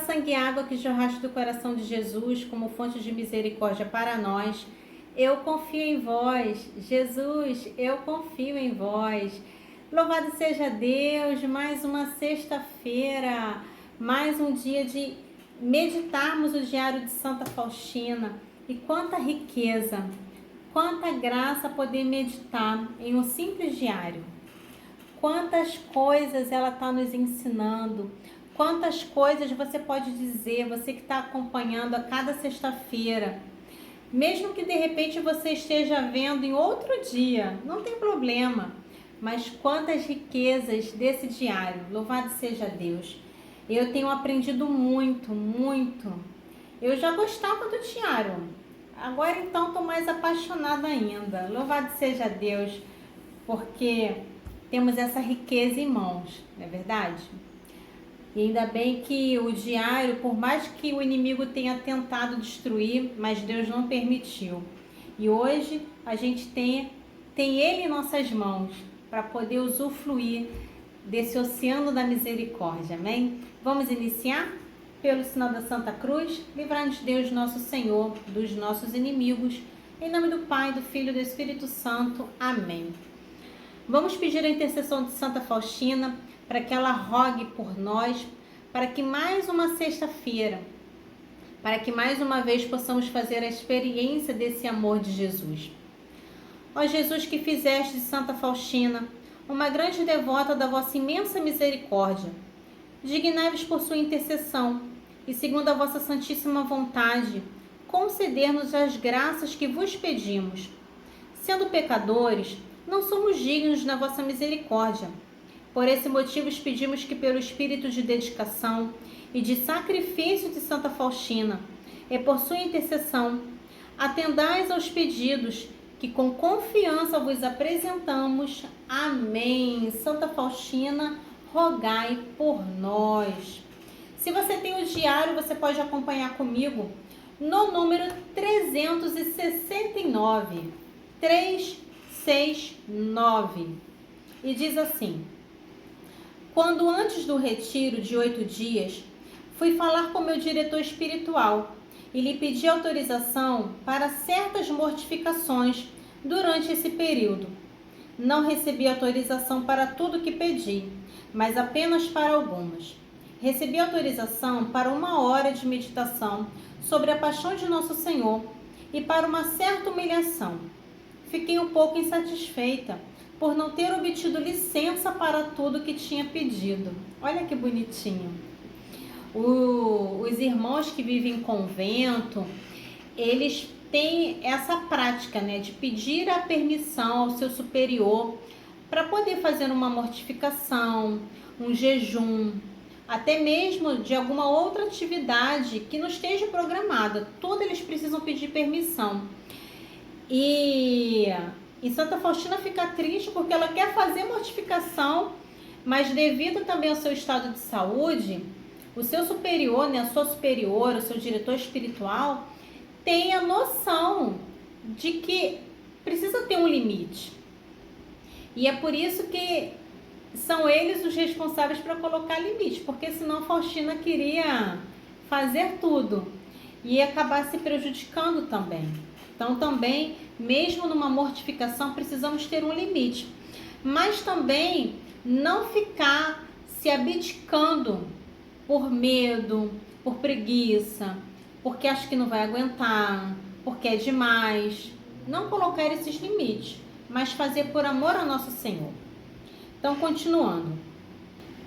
sangue e água que jorraste do coração de Jesus como fonte de misericórdia para nós, eu confio em vós. Jesus, eu confio em vós. Louvado seja Deus, mais uma sexta-feira, mais um dia de meditarmos o diário de Santa Faustina. E quanta riqueza, quanta graça poder meditar em um simples diário. Quantas coisas ela está nos ensinando, quantas coisas você pode dizer, você que está acompanhando a cada sexta-feira. Mesmo que de repente você esteja vendo em outro dia, não tem problema. Mas quantas riquezas desse diário, louvado seja Deus. Eu tenho aprendido muito, muito. Eu já gostava do diário, agora então estou mais apaixonada ainda. Louvado seja Deus, porque temos essa riqueza em mãos, não é verdade? E ainda bem que o diário, por mais que o inimigo tenha tentado destruir, mas Deus não permitiu. E hoje a gente tem ele em nossas mãos para poder usufruir desse oceano da misericórdia, amém? Vamos iniciar? Pelo sinal da Santa Cruz, livrar-nos Deus nosso Senhor dos nossos inimigos. Em nome do Pai, do Filho e do Espírito Santo. Amém. Vamos pedir a intercessão de Santa Faustina para que ela rogue por nós, para que mais uma sexta-feira, para que mais uma vez possamos fazer a experiência desse amor de Jesus. Ó Jesus, que fizeste de Santa Faustina uma grande devota da vossa imensa misericórdia, dignai-vos por sua intercessão e, segundo a vossa santíssima vontade, conceder-nos as graças que vos pedimos. Sendo pecadores, não somos dignos da vossa misericórdia. Por esse motivo, pedimos que, pelo espírito de dedicação e de sacrifício de Santa Faustina, e por sua intercessão, atendais aos pedidos que com confiança vos apresentamos. Amém. Santa Faustina, rogai por nós. Se você tem o diário, você pode acompanhar comigo no número 369. 369. E diz assim: quando antes do retiro de 8 dias, fui falar com meu diretor espiritual e lhe pedi autorização para certas mortificações durante esse período. Não recebi autorização para tudo que pedi, mas apenas para algumas. Recebi autorização para 1 hora de meditação sobre a paixão de Nosso Senhor e para uma certa humilhação. Fiquei um pouco insatisfeita por não ter obtido licença para tudo que tinha pedido. Olha que bonitinho. Os irmãos que vivem em convento, eles têm essa prática, né, de pedir a permissão ao seu superior para poder fazer uma mortificação, um jejum, até mesmo de alguma outra atividade que não esteja programada. Tudo eles precisam pedir permissão. E Santa Faustina fica triste porque ela quer fazer mortificação, mas devido também ao seu estado de saúde, o seu superior, né, a sua superiora, o seu diretor espiritual, tem a noção de que precisa ter um limite. E é por isso que são eles os responsáveis para colocar limite, porque senão Faustina queria fazer tudo e ia acabar se prejudicando também. Então também, mesmo numa mortificação, precisamos ter um limite. Mas também não ficar se abdicando por medo, por preguiça, porque acha que não vai aguentar, porque é demais. Não colocar esses limites, mas fazer por amor ao nosso Senhor. Então, continuando.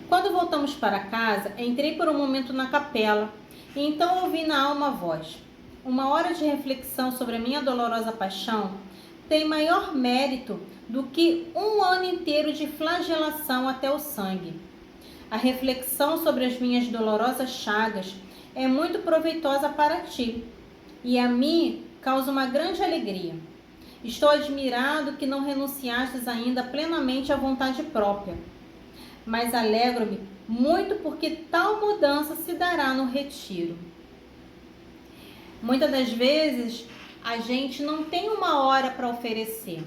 Quando voltamos para casa, entrei por um momento na capela e então ouvi na alma a voz: 1 hora de reflexão sobre a minha dolorosa paixão tem maior mérito do que 1 ano inteiro de flagelação até o sangue. A reflexão sobre as minhas dolorosas chagas é muito proveitosa para ti e a mim causa uma grande alegria. Estou admirado que não renunciastes ainda plenamente à vontade própria, mas alegro-me muito porque tal mudança se dará no retiro. Muitas das vezes a gente não tem 1 hora para oferecer,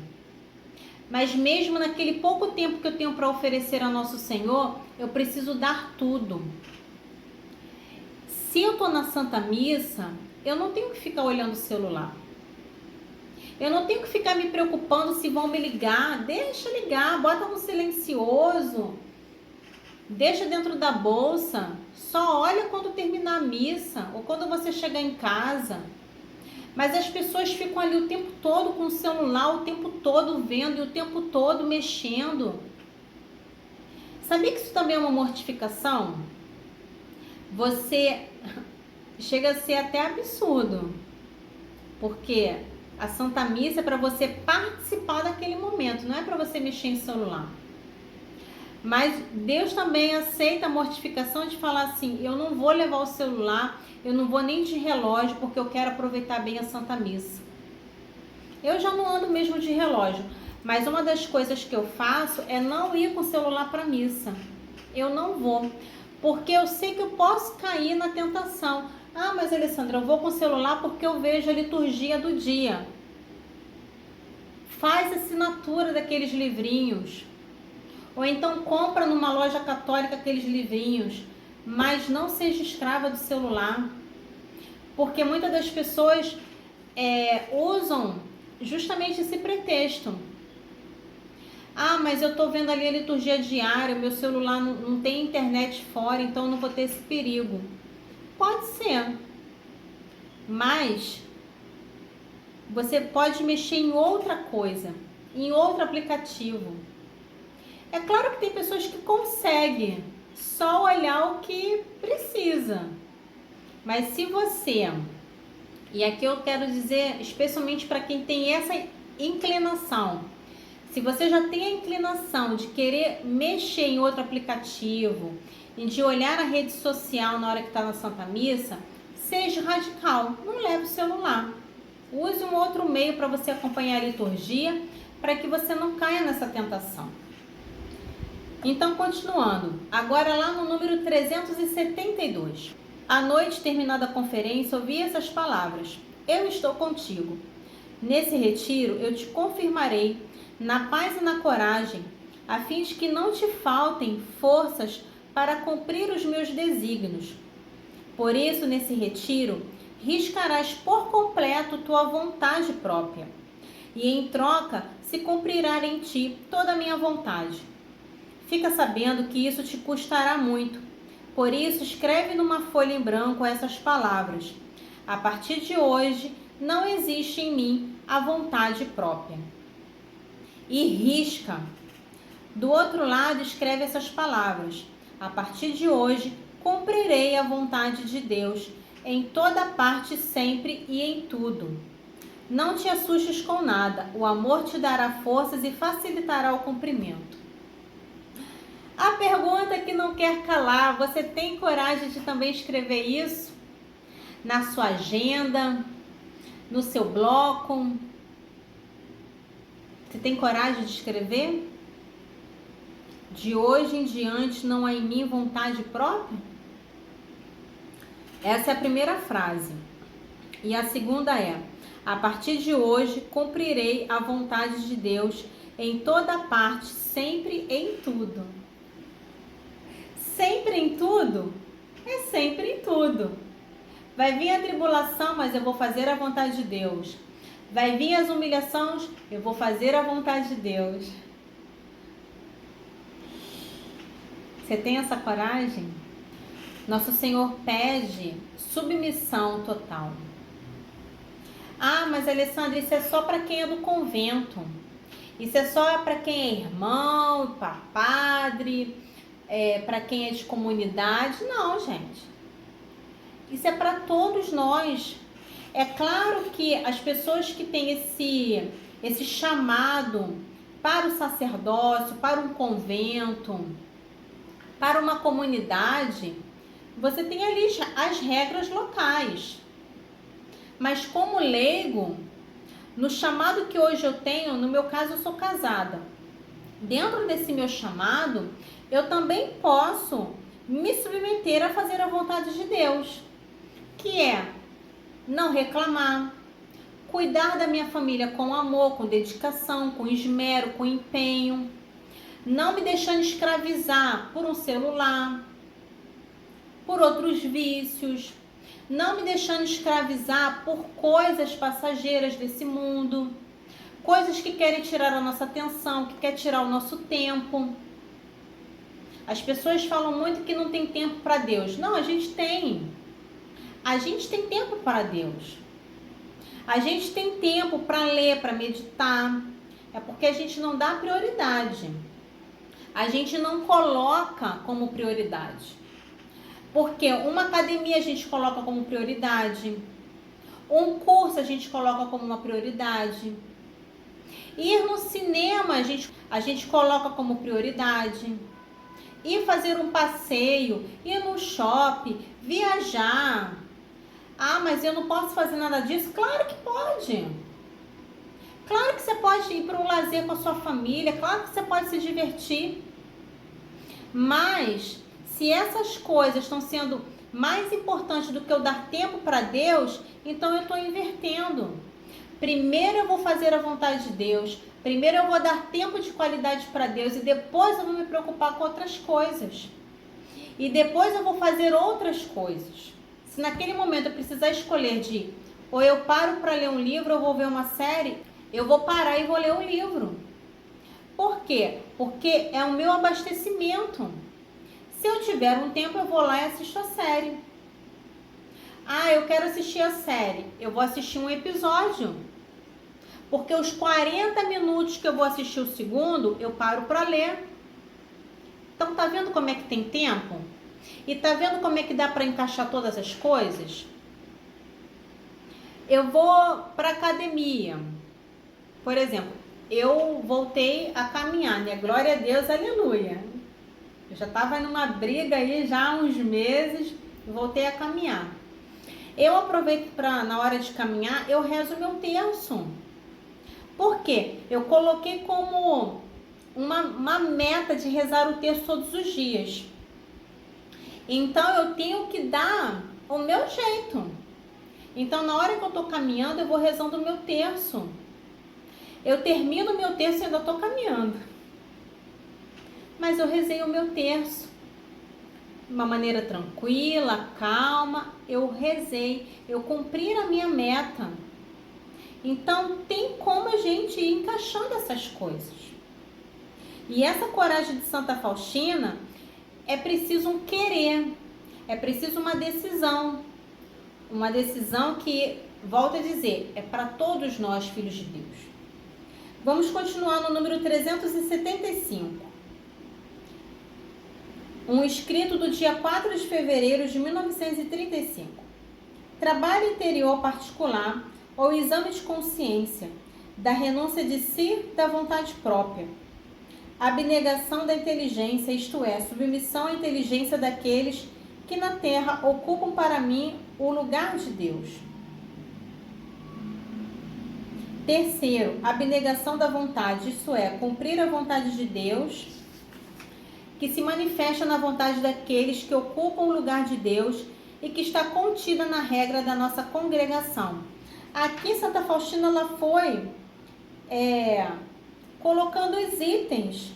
mas mesmo naquele pouco tempo que eu tenho para oferecer ao nosso Senhor, eu preciso dar tudo. Se eu estou na Santa Missa, eu não tenho que ficar olhando o celular. Eu não tenho que ficar me preocupando se vão me ligar. Deixa ligar, bota no silencioso. Deixa dentro da bolsa. Só olha quando terminar a missa ou quando você chegar em casa. Mas as pessoas ficam ali o tempo todo com o celular, o tempo todo vendo e o tempo todo mexendo. Sabia que isso também é uma mortificação? Você chega a ser até absurdo. Porque a Santa Missa é para você participar daquele momento, não é para você mexer em celular. Mas Deus também aceita a mortificação de falar assim, eu não vou levar o celular, eu não vou nem de relógio, porque eu quero aproveitar bem a Santa Missa. Eu já não ando mesmo de relógio, mas uma das coisas que eu faço é não ir com o celular para a missa. Eu não vou, porque eu sei que eu posso cair na tentação. Ah, mas Alessandra, eu vou com o celular porque eu vejo a liturgia do dia. Faz assinatura daqueles livrinhos. Ou então compra numa loja católica aqueles livrinhos, mas não seja escrava do celular. Porque muitas das pessoas usam justamente esse pretexto. Ah, mas eu estou vendo ali a liturgia diária, meu celular não tem internet fora, então não vou ter esse perigo. Pode ser, mas você pode mexer em outra coisa, em outro aplicativo. É claro que tem pessoas que conseguem só olhar o que precisa. Mas se você, e aqui eu quero dizer especialmente para quem tem essa inclinação, se você já tem a inclinação de querer mexer em outro aplicativo e de olhar a rede social na hora que está na Santa Missa, seja radical, não leve o celular. Use um outro meio para você acompanhar a liturgia, para que você não caia nessa tentação. Então, continuando, agora lá no número 372. À noite, terminada a conferência, ouvi essas palavras: eu estou contigo. Nesse retiro, eu te confirmarei na paz e na coragem, a fim de que não te faltem forças para cumprir os meus desígnios. Por isso, nesse retiro, riscarás por completo tua vontade própria, e em troca se cumprirá em ti toda a minha vontade. Fica sabendo que isso te custará muito. Por isso, escreve numa folha em branco essas palavras: a partir de hoje, não existe em mim a vontade própria. E risca. Do outro lado, escreve essas palavras: a partir de hoje, cumprirei a vontade de Deus em toda parte, sempre e em tudo. Não te assustes com nada, o amor te dará forças e facilitará o cumprimento. A pergunta que não quer calar: você tem coragem de também escrever isso? Na sua agenda? No seu bloco? Você tem coragem de escrever? De hoje em diante não há em mim vontade própria? Essa é a primeira frase. E a segunda é: a partir de hoje cumprirei a vontade de Deus em toda parte, sempre em tudo. Sempre em tudo? É sempre em tudo. Vai vir a tribulação, mas eu vou fazer a vontade de Deus. Vai vir as humilhações, eu vou fazer a vontade de Deus. Você tem essa coragem? Nosso Senhor pede submissão total. Ah, mas Alessandra, isso é só para quem é do convento. Isso é só para quem é irmão, para padre, para quem é de comunidade. Não, gente. Isso é para todos nós. É claro que as pessoas que têm esse chamado para o sacerdócio, para um convento, para uma comunidade, você tem ali as regras locais. Mas como leigo, no chamado que hoje eu tenho, no meu caso eu sou casada. Dentro desse meu chamado, eu também posso me submeter a fazer a vontade de Deus, que é não reclamar, cuidar da minha família com amor, com dedicação, com esmero, com empenho, não me deixando escravizar por um celular, por outros vícios, não me deixando escravizar por coisas passageiras desse mundo, coisas que querem tirar a nossa atenção, que querem tirar o nosso tempo. As pessoas falam muito que não tem tempo para Deus. Não, a gente tem. A gente tem tempo para Deus. A gente tem tempo para ler, para meditar. É porque a gente não dá prioridade. A gente não coloca como prioridade. Porque uma academia a gente coloca como prioridade. Um curso a gente coloca como uma prioridade. Ir no cinema a gente coloca como prioridade. Ir fazer um passeio, ir no shopping, viajar. Ah, mas eu não posso fazer nada disso? Claro que pode. Claro que você pode ir para um lazer com a sua família, claro que você pode se divertir. Mas, se essas coisas estão sendo mais importantes do que eu dar tempo para Deus, então eu estou invertendo. Primeiro eu vou fazer a vontade de Deus, primeiro eu vou dar tempo de qualidade para Deus e depois eu vou me preocupar com outras coisas. E depois eu vou fazer outras coisas. Se naquele momento eu precisar escolher de ou eu paro para ler um livro ou vou ver uma série, eu vou parar e vou ler um livro. Por quê? Porque é o meu abastecimento. Se eu tiver um tempo, eu vou lá e assisto a série. Ah, eu quero assistir a série. Eu vou assistir um episódio. Porque os 40 minutos que eu vou assistir o segundo, eu paro para ler. Então, tá vendo como é que tem tempo? E tá vendo como é que dá para encaixar todas as coisas? Eu vou para academia. Por exemplo, eu voltei a caminhar, né? Glória a Deus, aleluia. Eu já estava numa briga aí já há uns meses, voltei a caminhar. Eu aproveito para, na hora de caminhar, eu rezo meu terço. Por quê? Eu coloquei como uma meta de rezar o terço todos os dias. Então, eu tenho que dar o meu jeito. Então, na hora que eu estou caminhando, eu vou rezando o meu terço. Eu termino o meu terço e ainda estou caminhando. Mas eu rezei o meu terço. De uma maneira tranquila, calma, eu rezei. Eu cumpri a minha meta. Então, tem como a gente ir encaixando essas coisas. E essa coragem de Santa Faustina é preciso um querer. É preciso uma decisão. Uma decisão que, volto a dizer, é para todos nós, filhos de Deus. Vamos continuar no número 375. Um escrito do dia 4 de fevereiro de 1935. Trabalho interior particular ou exame de consciência, da renúncia de si, da vontade própria. Abnegação da inteligência, isto é, submissão à inteligência daqueles que na terra ocupam para mim o lugar de Deus. Terceiro, abnegação da vontade, isto é, cumprir a vontade de Deus, que se manifesta na vontade daqueles que ocupam o lugar de Deus e que está contida na regra da nossa congregação. Aqui, Santa Faustina ela foi colocando os itens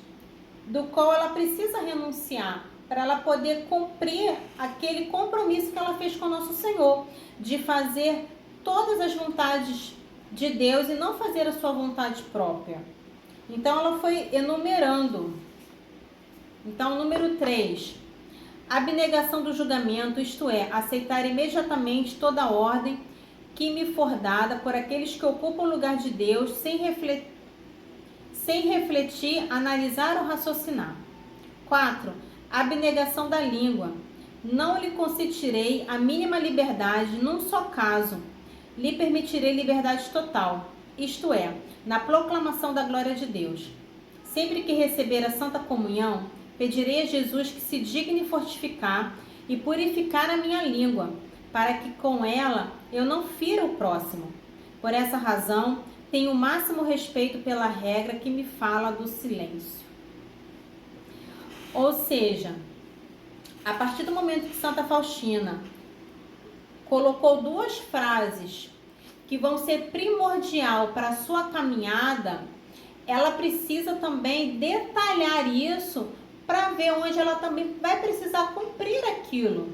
do qual ela precisa renunciar para ela poder cumprir aquele compromisso que ela fez com o nosso Senhor, de fazer todas as vontades de Deus e não fazer a sua vontade própria. Então, ela foi enumerando. Então, número 3, abnegação do julgamento, isto é, aceitar imediatamente toda a ordem que me for dada por aqueles que ocupam o lugar de Deus, sem refletir, analisar ou raciocinar. 4, abnegação da língua. Não lhe consentirei a mínima liberdade num só caso. Lhe permitirei liberdade total, isto é, na proclamação da glória de Deus. Sempre que receber a Santa Comunhão, pedirei a Jesus que se digne fortificar e purificar a minha língua, para que com ela eu não fira o próximo. Por essa razão, tenho o máximo respeito pela regra que me fala do silêncio. Ou seja, a partir do momento que Santa Faustina colocou duas frases que vão ser primordial para a sua caminhada, ela precisa também detalhar isso para ver onde ela também vai precisar cumprir aquilo.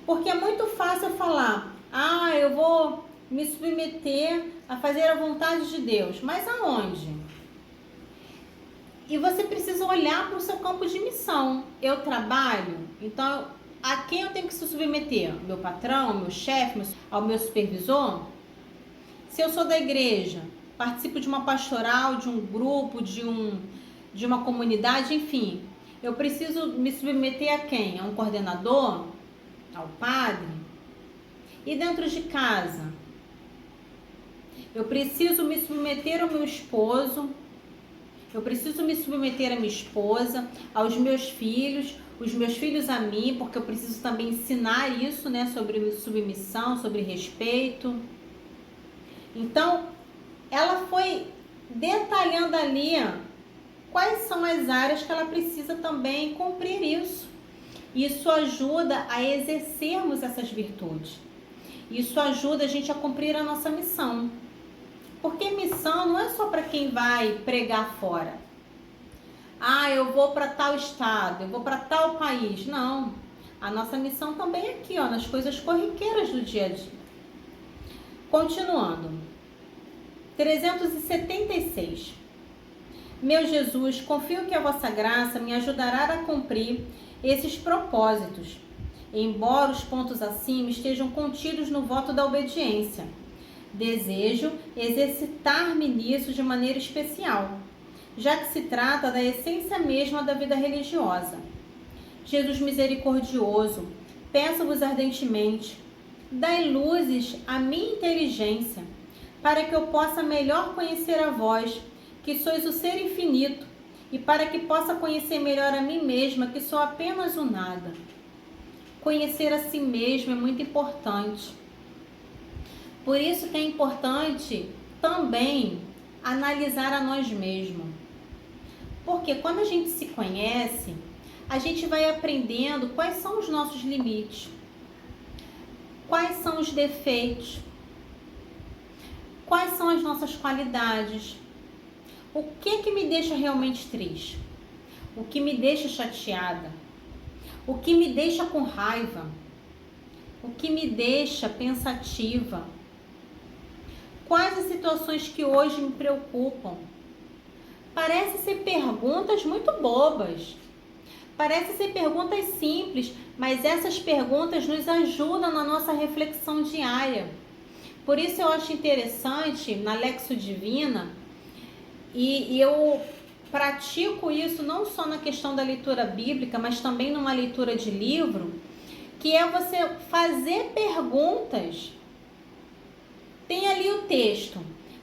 Porque é muito fácil falar, eu vou me submeter a fazer a vontade de Deus. Mas aonde? E você precisa olhar para o seu campo de missão. Eu trabalho, então a quem eu tenho que se submeter? Meu patrão, meu chefe, ao meu supervisor? Se eu sou da igreja, participo de uma pastoral, de um grupo, de uma comunidade, enfim, eu preciso me submeter a quem? A um coordenador? Ao padre? E dentro de casa? Eu preciso me submeter ao meu esposo, eu preciso me submeter à minha esposa, aos meus filhos, os meus filhos a mim, porque eu preciso também ensinar isso, né, sobre submissão, sobre respeito. Então, ela foi detalhando ali quais são as áreas que ela precisa também cumprir isso. Isso ajuda a exercermos essas virtudes. Isso ajuda a gente a cumprir a nossa missão. Porque missão não é só para quem vai pregar fora. Eu vou para tal estado, eu vou para tal país. Não. A nossa missão também é aqui, nas coisas corriqueiras do dia a dia. Continuando. 376. Meu Jesus, confio que a vossa graça me ajudará a cumprir esses propósitos, embora os pontos acima estejam contidos no voto da obediência. Desejo exercitar-me nisso de maneira especial, já que se trata da essência mesma da vida religiosa. Jesus misericordioso, peço-vos ardentemente, dai luzes à minha inteligência, para que eu possa melhor conhecer a vós, que sois o ser infinito, e para que possa conhecer melhor a mim mesma, que sou apenas o nada. Conhecer a si mesmo é muito importante. Por isso que é importante também analisar a nós mesmos. Porque quando a gente se conhece, a gente vai aprendendo quais são os nossos limites, quais são os defeitos, quais são as nossas qualidades, o que me deixa realmente triste, o que me deixa chateada, o que me deixa com raiva, o que me deixa pensativa, quais as situações que hoje me preocupam. Parecem ser perguntas muito bobas, parecem ser perguntas simples, mas essas perguntas nos ajudam na nossa reflexão diária. Por isso eu acho interessante na Lexio Divina, e eu pratico isso não só na questão da leitura bíblica, mas também numa leitura de livro, que é você fazer perguntas. Tem ali o texto.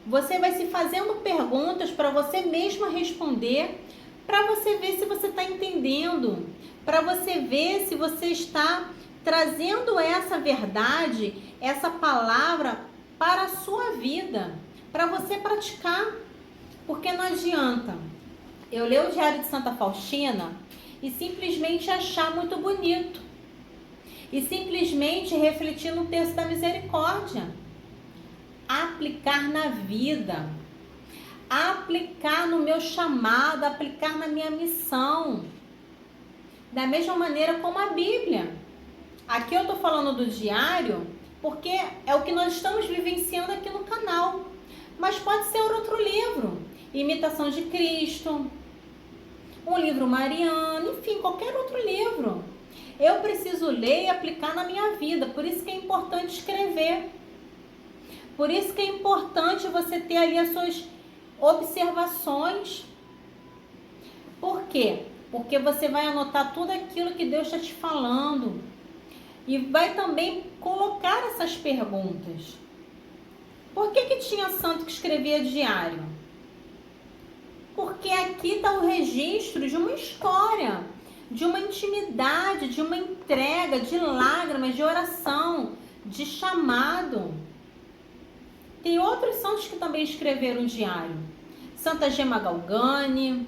Você vai se fazendo perguntas para você mesma responder, para você ver se você está entendendo, para você ver se você está trazendo essa verdade, essa palavra para a sua vida, para você praticar. Porque não adianta eu ler o Diário de Santa Faustina e simplesmente achar muito bonito, e simplesmente refletir no texto da misericórdia. Aplicar na vida, aplicar no meu chamado, aplicar na minha missão, da mesma maneira como a Bíblia. Aqui eu estou falando do diário porque é o que nós estamos vivenciando aqui no canal, mas pode ser outro livro, Imitação de Cristo, um livro mariano, enfim, qualquer outro livro. Eu preciso ler e aplicar na minha vida, por isso que é importante escrever. Por isso que é importante você ter ali as suas observações. Por quê? Porque você vai anotar tudo aquilo que Deus está te falando. E vai também colocar essas perguntas. Por que tinha santo que escrevia diário? Porque aqui está o registro de uma história, de uma intimidade, de uma entrega, de lágrimas, de oração, de chamado. Tem outros santos que também escreveram diário. Santa Gema Galgani,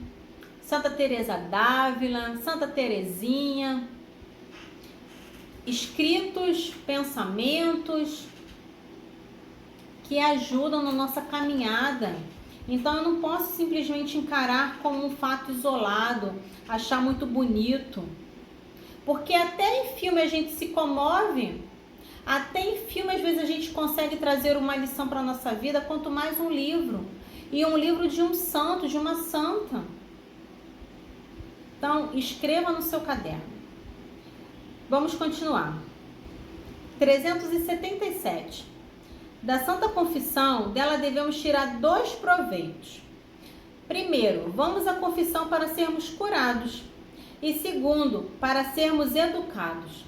Santa Teresa d'Ávila, Santa Teresinha. Escritos, pensamentos que ajudam na nossa caminhada, Então eu não posso simplesmente encarar como um fato isolado, achar muito bonito. Porque até em filme a gente se comove, até em filme às vezes a gente consegue trazer uma lição para a nossa vida, quanto mais um livro. E um livro de um santo, de uma santa. Então, escreva no seu caderno. Vamos continuar. 377. Da Santa Confissão, dela devemos tirar 2 proveitos. Primeiro, vamos à confissão para sermos curados. E segundo, para sermos educados.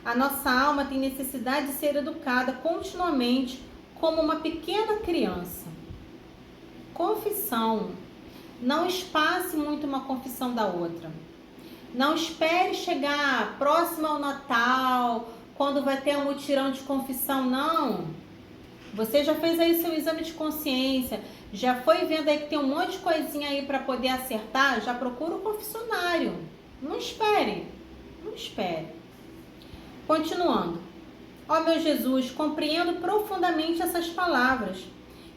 A nossa alma tem necessidade de ser educada continuamente como uma pequena criança. Confissão. Não espace muito uma confissão da outra. Não espere chegar próximo ao Natal, quando vai ter um mutirão de confissão, não. Você já fez aí seu exame de consciência, já foi vendo aí que tem um monte de coisinha aí para poder acertar, já procura o confessionário. Não espere, não espere. Continuando. Ó meu Jesus, compreendo profundamente essas palavras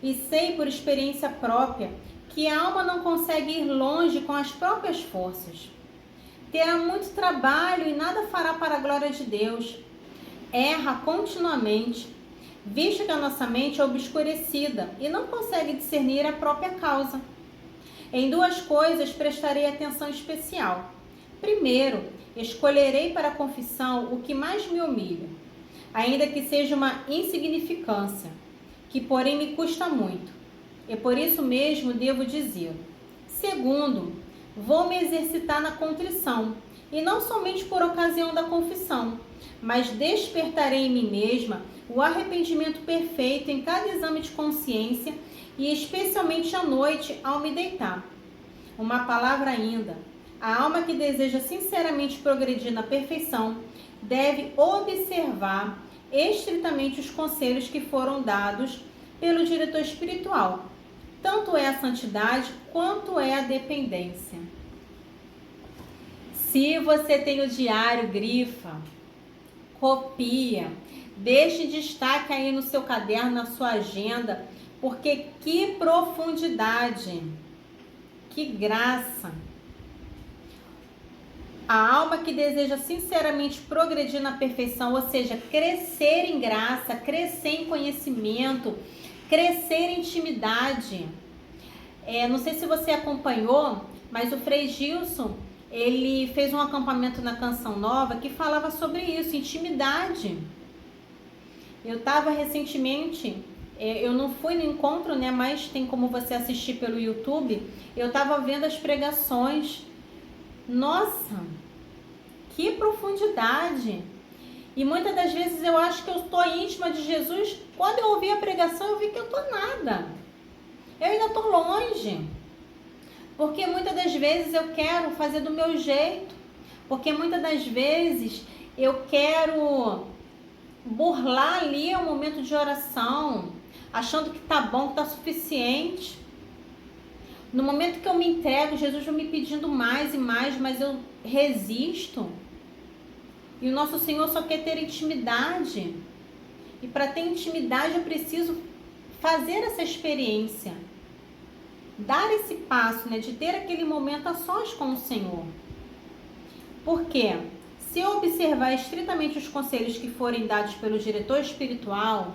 e sei por experiência própria que a alma não consegue ir longe com as próprias forças. Terá muito trabalho e nada fará para a glória de Deus. Erra continuamente, visto que a nossa mente é obscurecida e não consegue discernir a própria causa. Em 2 coisas prestarei atenção especial. Primeiro, escolherei para a confissão o que mais me humilha, ainda que seja uma insignificância, que porém me custa muito, e por isso mesmo devo dizer. Segundo, vou me exercitar na contrição, e não somente por ocasião da confissão, mas despertarei em mim mesma o arrependimento perfeito em cada exame de consciência e especialmente à noite ao me deitar. Uma palavra ainda. A alma que deseja sinceramente progredir na perfeição deve observar estritamente os conselhos que foram dados pelo diretor espiritual. Tanto é a santidade quanto é a dependência. Se você tem o diário, grifa, copia, deixe destaque aí no seu caderno, na sua agenda, porque que profundidade, que graça. A alma que deseja sinceramente progredir na perfeição, ou seja, crescer em graça, crescer em conhecimento, crescer em intimidade. Não sei se você acompanhou, mas o Frei Gilson, ele fez um acampamento na Canção Nova que falava sobre isso, intimidade. Eu estava recentemente, eu não fui no encontro, né, mas tem como você assistir pelo YouTube, eu estava vendo as pregações. Nossa, que profundidade! E muitas das vezes eu acho que eu estou íntima de Jesus. Quando eu ouvi a pregação, eu vi que eu estou nada. Eu ainda estou longe. Porque muitas das vezes eu quero fazer do meu jeito. Porque muitas das vezes eu quero burlar ali o momento de oração, achando que tá bom, que tá suficiente. No momento que eu me entrego, Jesus vai me pedindo mais e mais, mas eu resisto. E o nosso Senhor só quer ter intimidade. E para ter intimidade eu preciso fazer essa experiência. Dar esse passo, né, de ter aquele momento a sós com o Senhor. Por quê? Se eu observar estritamente os conselhos que forem dados pelo diretor espiritual,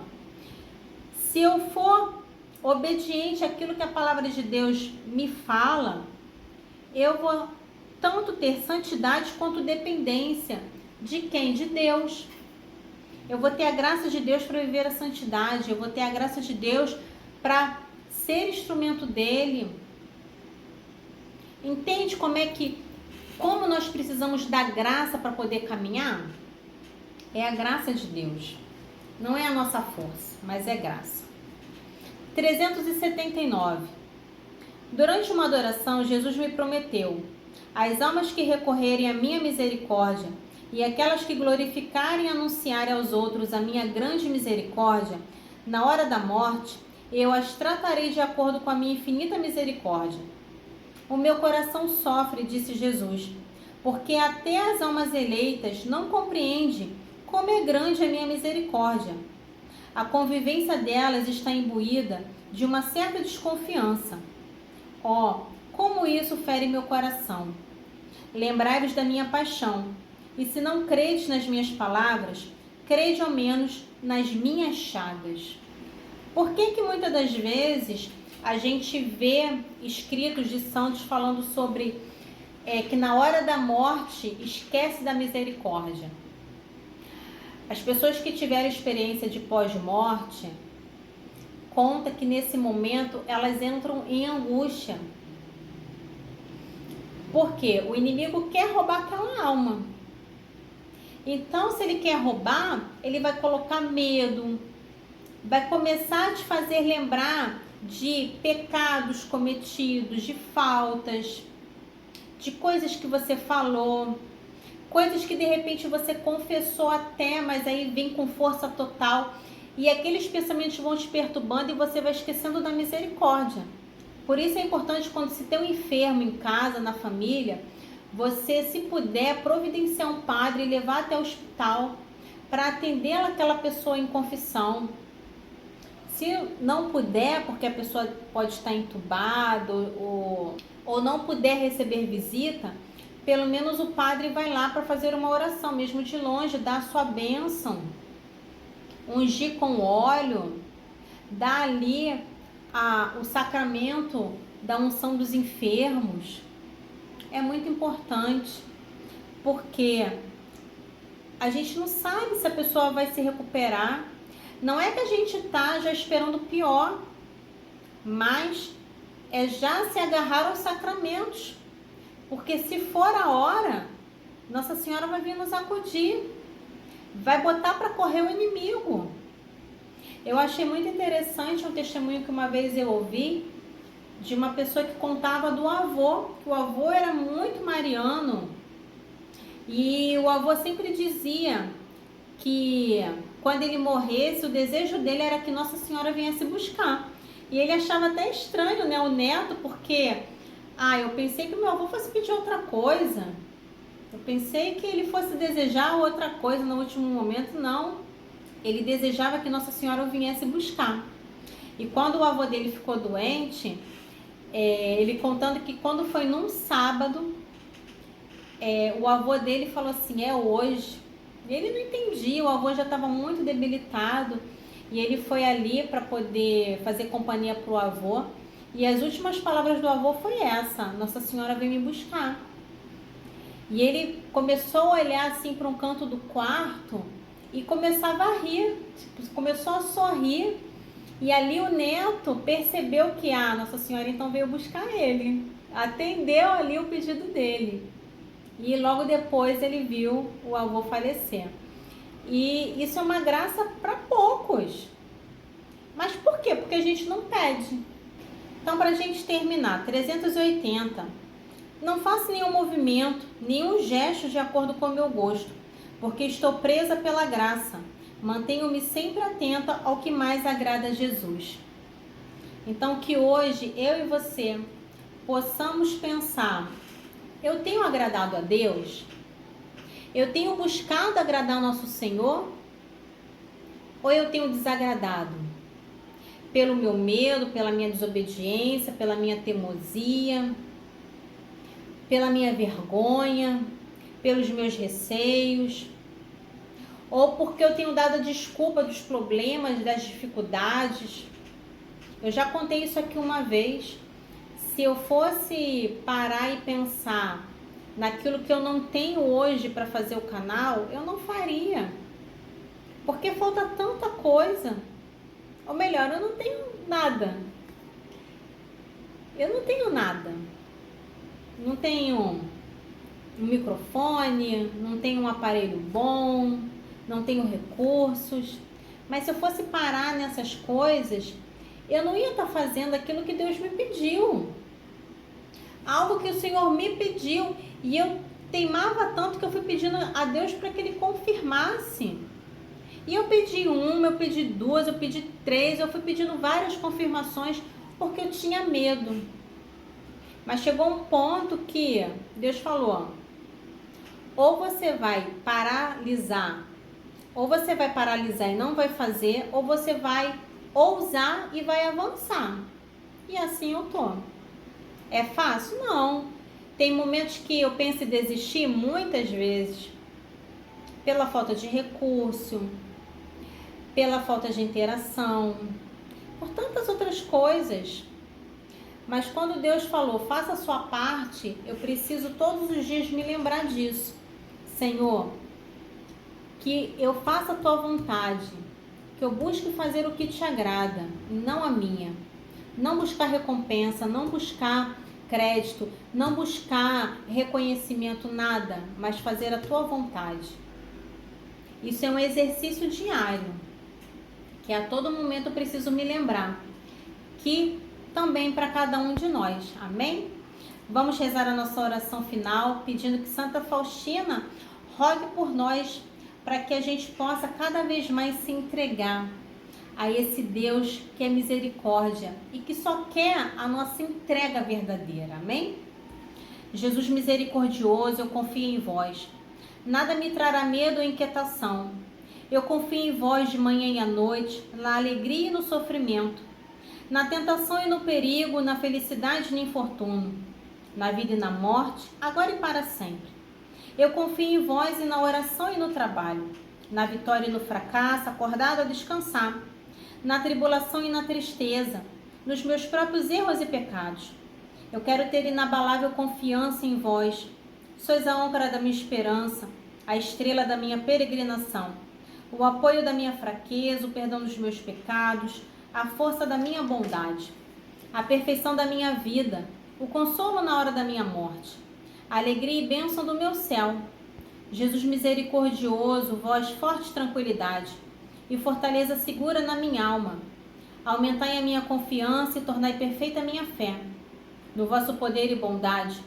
se eu for obediente àquilo que a palavra de Deus me fala, eu vou tanto ter santidade quanto dependência. De quem? De Deus. Eu vou ter a graça de Deus para viver a santidade, eu vou ter a graça de Deus para ser instrumento dele. Entende como nós precisamos da graça para poder caminhar? É a graça de Deus. Não é a nossa força, mas é graça. 379. Durante uma adoração, Jesus me prometeu: as almas que recorrerem à minha misericórdia e aquelas que glorificarem e anunciarem aos outros a minha grande misericórdia, na hora da morte, eu as tratarei de acordo com a minha infinita misericórdia. O meu coração sofre, disse Jesus, porque até as almas eleitas não compreendem como é grande a minha misericórdia. A convivência delas está imbuída de uma certa desconfiança. Oh, como isso fere meu coração! Lembrai-vos da minha paixão, e se não credes nas minhas palavras, crede ao menos nas minhas chagas. Por que muitas das vezes a gente vê escritos de santos falando sobre que na hora da morte esquece da misericórdia? As pessoas que tiveram experiência de pós-morte conta que nesse momento elas entram em angústia. Porque o inimigo quer roubar aquela alma. Então, se ele quer roubar, ele vai colocar medo, vai começar a te fazer lembrar de pecados cometidos, de faltas, de coisas que você falou, coisas que de repente você confessou até, mas aí vem com força total. E aqueles pensamentos vão te perturbando e você vai esquecendo da misericórdia. Por isso é importante, quando se tem um enfermo em casa, na família, você, se puder, providenciar um padre e levar até o hospital para atender aquela pessoa em confissão. Se não puder, porque a pessoa pode estar entubada ou não puder receber visita, pelo menos o padre vai lá para fazer uma oração, mesmo de longe, dar a sua bênção, ungir com óleo, dar ali o sacramento da unção dos enfermos. É muito importante, porque a gente não sabe se a pessoa vai se recuperar. Não é que a gente está já esperando o pior, mas é já se agarrar aos sacramentos, porque se for a hora, Nossa Senhora vai vir nos acudir, vai botar para correr o inimigo. Eu achei muito interessante um testemunho que uma vez eu ouvi de uma pessoa que contava do avô, que o avô era muito mariano e o avô sempre dizia que quando ele morresse, o desejo dele era que Nossa Senhora viesse buscar. E ele achava até estranho, né, o neto, porque eu pensei que meu avô fosse pedir outra coisa. Eu pensei que ele fosse desejar outra coisa no último momento. Não, ele desejava que Nossa Senhora o viesse buscar. E quando o avô dele ficou doente, ele contando que quando foi num sábado, o avô dele falou assim, é hoje. Ele não entendia, o avô já estava muito debilitado e ele foi ali para poder fazer companhia para o avô. E as últimas palavras do avô foi essa: Nossa Senhora veio me buscar. E ele começou a olhar assim para um canto do quarto e começava a rir, começou a sorrir. E ali o neto percebeu que Nossa Senhora então veio buscar ele, atendeu ali o pedido dele. E logo depois ele viu o avô falecer. E isso é uma graça para poucos. Mas por quê? Porque a gente não pede. Então, para a gente terminar, 380. Não faço nenhum movimento, nenhum gesto de acordo com o meu gosto, porque estou presa pela graça. Mantenho-me sempre atenta ao que mais agrada a Jesus. Então, que hoje eu e você possamos pensar: eu tenho agradado a Deus? Eu tenho buscado agradar ao nosso Senhor? Ou eu tenho desagradado? Pelo meu medo, pela minha desobediência, pela minha teimosia, pela minha vergonha, pelos meus receios? Ou porque eu tenho dado a desculpa dos problemas, das dificuldades? Eu já contei isso aqui uma vez. Se eu fosse parar e pensar naquilo que eu não tenho hoje para fazer o canal, eu não faria. Porque falta tanta coisa. Ou melhor, eu não tenho nada. Eu não tenho nada. Não tenho um microfone, não tenho um aparelho bom, não tenho recursos. Mas se eu fosse parar nessas coisas, eu não ia estar fazendo aquilo que Deus me pediu. Algo que o Senhor me pediu. E eu teimava tanto que eu fui pedindo a Deus para que Ele confirmasse. E eu pedi uma, eu pedi duas, eu pedi três, eu fui pedindo várias confirmações porque eu tinha medo. Mas chegou um ponto que Deus falou: ou você vai paralisar Ou você vai paralisar e não vai fazer, ou você vai ousar e vai avançar. E assim eu tô. É fácil? Não. Tem momentos que eu penso em desistir, muitas vezes, pela falta de recurso, pela falta de interação, por tantas outras coisas. Mas quando Deus falou, faça a sua parte, eu preciso todos os dias me lembrar disso. Senhor, que eu faça a tua vontade, que eu busque fazer o que te agrada, e não a minha. Não buscar recompensa, não buscar crédito, não buscar reconhecimento, nada, mas fazer a tua vontade. Isso é um exercício diário, que a todo momento eu preciso me lembrar, que também para cada um de nós, amém? Vamos rezar a nossa oração final, pedindo que Santa Faustina rogue por nós, para que a gente possa cada vez mais se entregar a esse Deus que é misericórdia e que só quer a nossa entrega verdadeira, amém? Jesus misericordioso, eu confio em vós. Nada me trará medo ou inquietação. Eu confio em vós de manhã e à noite, na alegria e no sofrimento, na tentação e no perigo, na felicidade e no infortúnio, na vida e na morte, agora e para sempre. Eu confio em vós e na oração e no trabalho, na vitória e no fracasso, acordado a descansar, na tribulação e na tristeza, nos meus próprios erros e pecados. Eu quero ter inabalável confiança em vós. Sois a âncora da minha esperança, a estrela da minha peregrinação, o apoio da minha fraqueza, o perdão dos meus pecados, a força da minha bondade, a perfeição da minha vida, o consolo na hora da minha morte, a alegria e bênção do meu céu. Jesus misericordioso, vós forte tranquilidade e fortaleza segura na minha alma. Aumentai a minha confiança e tornai perfeita a minha fé. No vosso poder e bondade,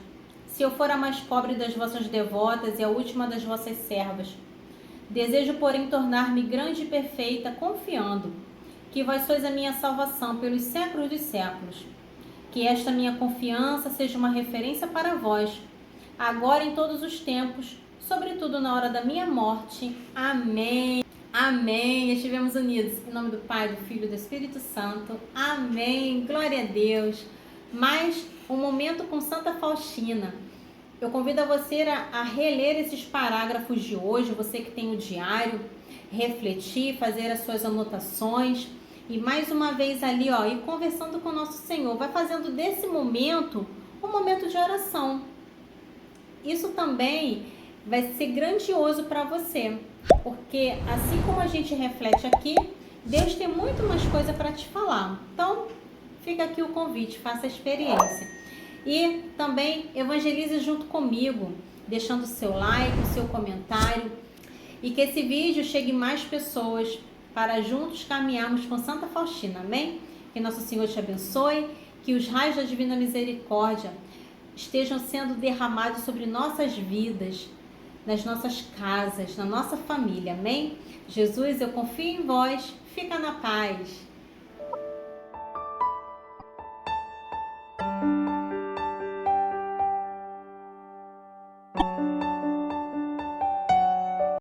se eu for a mais pobre das vossas devotas e a última das vossas servas, desejo, porém, tornar-me grande e perfeita, confiando que vós sois a minha salvação pelos séculos dos séculos. Que esta minha confiança seja uma referência para vós, agora e em todos os tempos, sobretudo na hora da minha morte. Amém. Amém. Estivemos unidos. Em nome do Pai, do Filho e do Espírito Santo. Amém. Glória a Deus. Mais um momento com Santa Faustina. Eu convido a você a reler esses parágrafos de hoje, você que tem o diário, refletir, fazer as suas anotações e mais uma vez ali, ir conversando com o nosso Senhor. Vai fazendo desse momento um momento de oração. Isso também vai ser grandioso para você, porque assim como a gente reflete aqui, Deus tem muito mais coisa para te falar. Então, fica aqui o convite, faça a experiência. E também evangelize junto comigo, deixando o seu like, o seu comentário, e que esse vídeo chegue mais pessoas para juntos caminharmos com Santa Faustina, amém? Que Nosso Senhor te abençoe, que os raios da Divina Misericórdia estejam sendo derramados sobre nossas vidas, nas nossas casas, na nossa família, amém? Jesus, eu confio em vós, fica na paz.